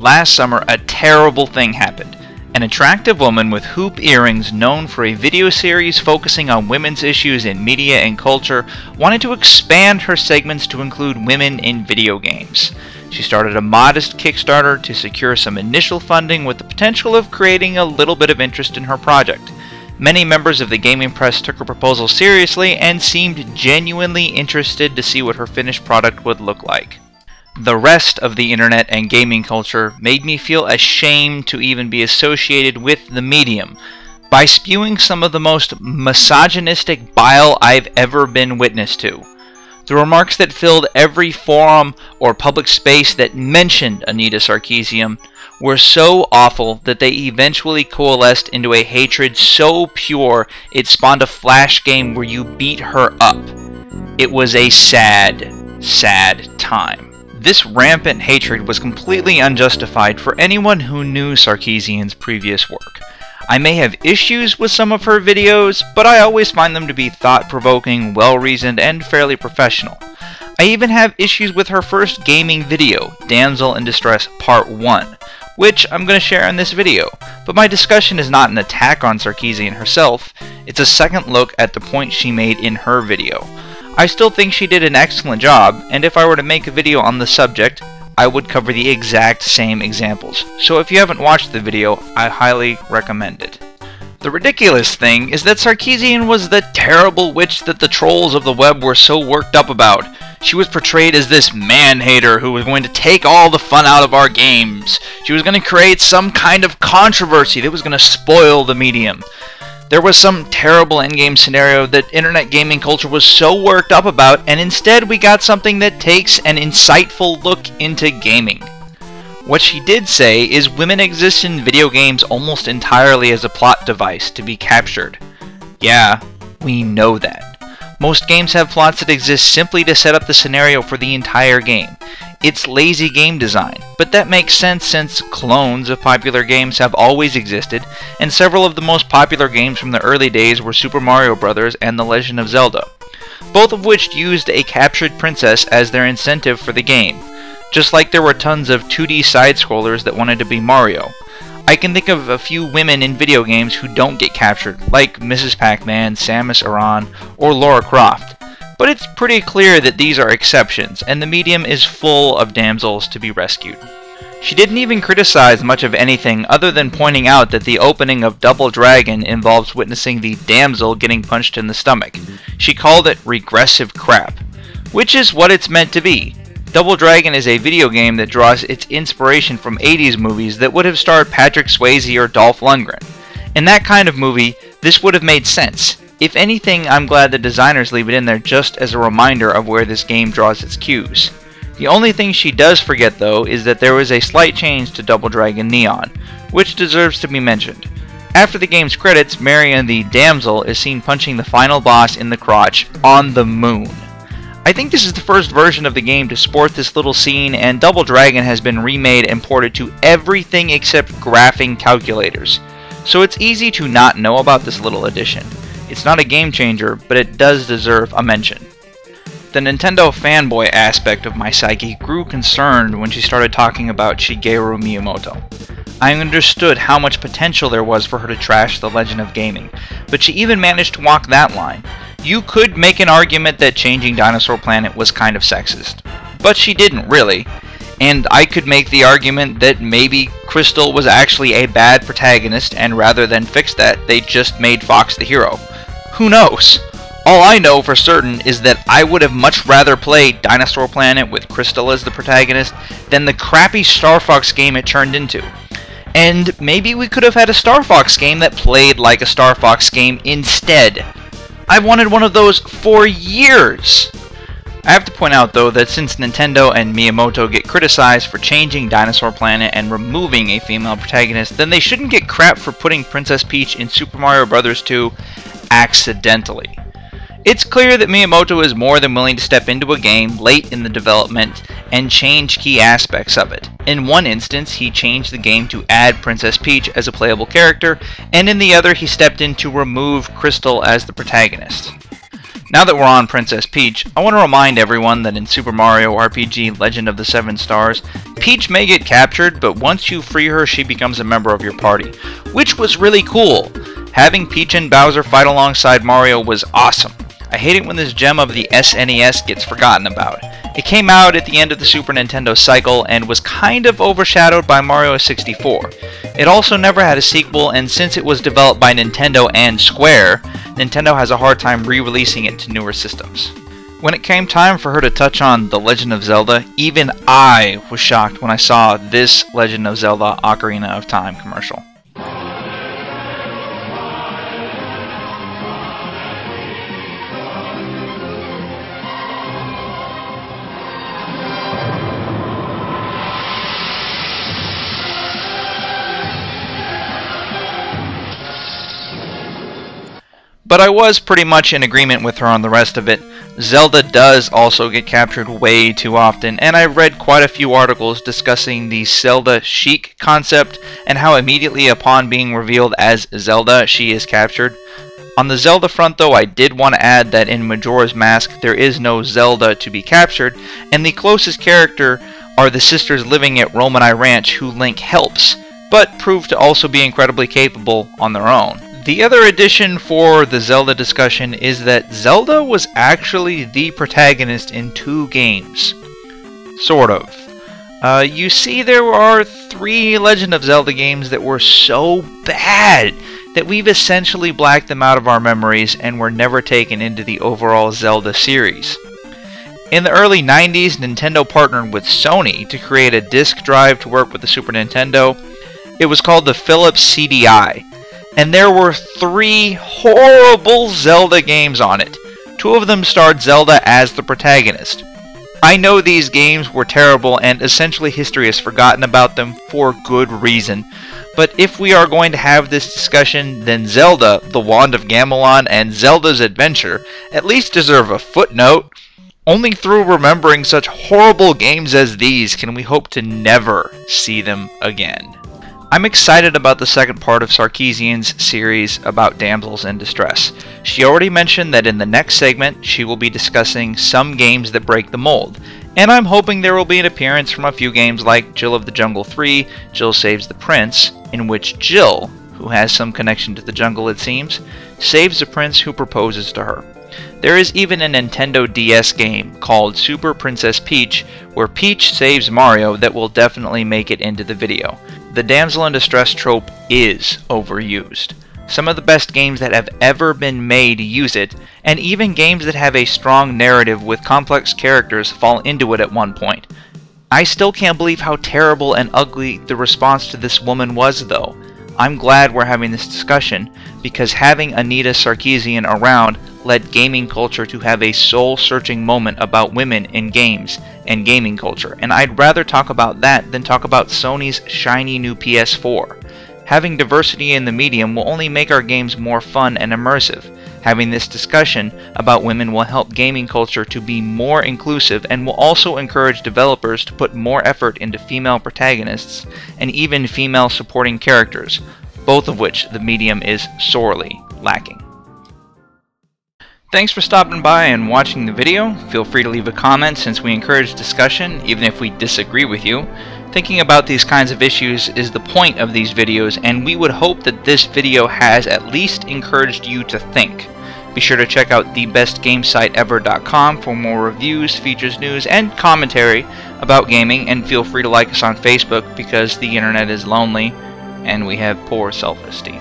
last summer a terrible thing happened. An attractive woman with hoop earrings known for a video series focusing on women's issues in media and culture wanted to expand her segments to include women in video games. She started a modest Kickstarter to secure some initial funding with the potential of creating a little bit of interest in her project. Many members of the gaming press took her proposal seriously and seemed genuinely interested to see what her finished product would look like. The rest of the internet and gaming culture made me feel ashamed to even be associated with the medium by spewing some of the most misogynistic bile I've ever been witness to. The remarks that filled every forum or public space that mentioned Anita Sarkeesian were so awful that they eventually coalesced into a hatred so pure it spawned a flash game where you beat her up. It was a sad, sad time. This rampant hatred was completely unjustified for anyone who knew Sarkeesian's previous work. I may have issues with some of her videos, but I always find them to be thought-provoking, well-reasoned, and fairly professional. I even have issues with her first gaming video, Damsel in Distress Part 1, which I'm going to share in this video, but my discussion is not an attack on Sarkeesian herself, it's a second look at the point she made in her video. I still think she did an excellent job, and if I were to make a video on the subject, I would cover the exact same examples. So if you haven't watched the video, I highly recommend it. The ridiculous thing is that Sarkeesian was the terrible witch that the trolls of the web were so worked up about. She was portrayed as this man-hater who was going to take all the fun out of our games. She was going to create some kind of controversy that was going to spoil the medium. There was some terrible endgame scenario that internet gaming culture was so worked up about, and instead we got something that takes an insightful look into gaming. What she did say is women exist in video games almost entirely as a plot device to be captured. Yeah, we know that. Most games have plots that exist simply to set up the scenario for the entire game. It's lazy game design, but that makes sense since clones of popular games have always existed, and several of the most popular games from the early days were Super Mario Bros. And The Legend of Zelda, both of which used a captured princess as their incentive for the game, just like there were tons of 2D side-scrollers that wanted to be Mario. I can think of a few women in video games who don't get captured, like Mrs. Pac-Man, Samus Aran, or Lara Croft. But it's pretty clear that these are exceptions, and the medium is full of damsels to be rescued. She didn't even criticize much of anything other than pointing out that the opening of Double Dragon involves witnessing the damsel getting punched in the stomach. She called it regressive crap, which is what it's meant to be. Double Dragon is a video game that draws its inspiration from 80s movies that would have starred Patrick Swayze or Dolph Lundgren. In that kind of movie, this would have made sense. If anything, I'm glad the designers leave it in there just as a reminder of where this game draws its cues. The only thing she does forget, though, is that there was a slight change to Double Dragon Neon, which deserves to be mentioned. After the game's credits, Marion the damsel is seen punching the final boss in the crotch on the moon. I think this is the first version of the game to sport this little scene, and Double Dragon has been remade and ported to everything except graphing calculators, so it's easy to not know about this little addition. It's not a game changer, but it does deserve a mention. The Nintendo fanboy aspect of my psyche grew concerned when she started talking about Shigeru Miyamoto. I understood how much potential there was for her to trash the legend of gaming, but she even managed to walk that line. You could make an argument that changing Dinosaur Planet was kind of sexist, but she didn't really. And I could make the argument that maybe Crystal was actually a bad protagonist, and rather than fix that, they just made Fox the hero. Who knows? All I know for certain is that I would have much rather played Dinosaur Planet with Crystal as the protagonist than the crappy Star Fox game it turned into. And maybe we could have had a Star Fox game that played like a Star Fox game instead. I've wanted one of those for years! I have to point out, though, that since Nintendo and Miyamoto get criticized for changing Dinosaur Planet and removing a female protagonist, then they shouldn't get crap for putting Princess Peach in Super Mario Bros. 2 accidentally. It's clear that Miyamoto is more than willing to step into a game late in the development and change key aspects of it. In one instance, he changed the game to add Princess Peach as a playable character, and in the other he stepped in to remove Crystal as the protagonist. Now that we're on Princess Peach, I want to remind everyone that in Super Mario RPG Legend of the Seven Stars, Peach may get captured, but once you free her, she becomes a member of your party, which was really cool. Having Peach and Bowser fight alongside Mario was awesome. I hate it when this gem of the SNES gets forgotten about. It came out at the end of the Super Nintendo cycle and was kind of overshadowed by Mario 64. It also never had a sequel, and since it was developed by Nintendo and Square, Nintendo has a hard time re-releasing it to newer systems. When it came time for her to touch on The Legend of Zelda, even I was shocked when I saw this Legend of Zelda Ocarina of Time commercial. But I was pretty much in agreement with her on the rest of it. Zelda does also get captured way too often, and I read quite a few articles discussing the Zelda chic concept and how immediately upon being revealed as Zelda, she is captured. On the Zelda front though, I did want to add that in Majora's Mask there is no Zelda to be captured, and the closest character are the sisters living at Romanai Ranch who Link helps, but prove to also be incredibly capable on their own. The other addition for the Zelda discussion is that Zelda was actually the protagonist in 2 games. Sort of. You see, there are 3 Legend of Zelda games that were so bad that we've essentially blacked them out of our memories and were never taken into the overall Zelda series. In the early 90s, Nintendo partnered with Sony to create a disk drive to work with the Super Nintendo. It was called the Philips CDI. And there were 3 horrible Zelda games on it. 2 of them starred Zelda as the protagonist. I know these games were terrible and essentially history has forgotten about them for good reason. But if we are going to have this discussion, then Zelda, the Wand of Gamelon, and Zelda's Adventure at least deserve a footnote. Only through remembering such horrible games as these can we hope to never see them again. I'm excited about the second part of Sarkeesian's series about damsels in distress. She already mentioned that in the next segment she will be discussing some games that break the mold, and I'm hoping there will be an appearance from a few games like Jill of the Jungle 3, Jill Saves the Prince, in which Jill, who has some connection to the jungle it seems, saves the prince who proposes to her. There is even a Nintendo DS game called Super Princess Peach where Peach saves Mario that will definitely make it into the video. The damsel in distress trope is overused. Some of the best games that have ever been made use it, and even games that have a strong narrative with complex characters fall into it at one point. I still can't believe how terrible and ugly the response to this woman was though. I'm glad we're having this discussion, because having Anita Sarkeesian around led gaming culture to have a soul-searching moment about women in games and gaming culture, and I'd rather talk about that than talk about Sony's shiny new PS4. Having diversity in the medium will only make our games more fun and immersive. Having this discussion about women will help gaming culture to be more inclusive and will also encourage developers to put more effort into female protagonists and even female supporting characters, both of which the medium is sorely lacking. Thanks for stopping by and watching the video. Feel free to leave a comment since we encourage discussion, even if we disagree with you. Thinking about these kinds of issues is the point of these videos, and we would hope that this video has at least encouraged you to think. Be sure to check out thebestgamesiteever.com for more reviews, features, news, and commentary about gaming, and feel free to like us on Facebook because the internet is lonely and we have poor self-esteem.